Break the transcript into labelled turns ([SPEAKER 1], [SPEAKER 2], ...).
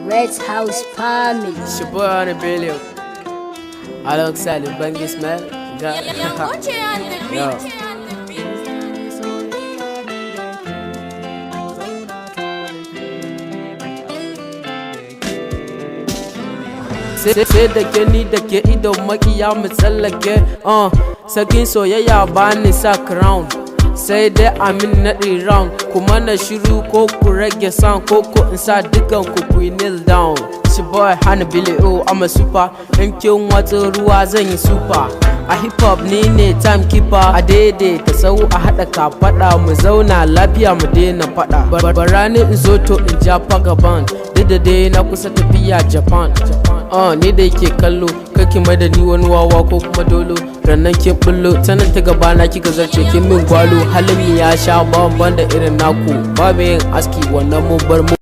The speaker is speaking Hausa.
[SPEAKER 1] Red House family.
[SPEAKER 2] It's your boy on the billion. Alongside Lil Bangis, man. Yo. Sai da ke ni da ke idon makiya mu tsallake sakin soyayya ba ni sa crown sai dai amin naɗi round kuma na shiru ko ku rage sound ko in sa dukan ku kneel down. It's your boy Hanny Billy, oh I'm a super. In kin watsa ruwa zan yi super. A hip hop ni ne timekeeper. A daidaita sau a haɗa kafaɗa mu zauna lafiya mu daina faɗa. Barani in zo to in ja pagaban da dai na kusa tafiya Japan. Ni da yake kallo kake mai da ni wani wawa ko kuma dolo. Rannan kin bullo tanan ta gaba na kika zarce kin min gwalo. Halin ya sha bamban da irin naku. Babu yin aski wannan mun bar mu.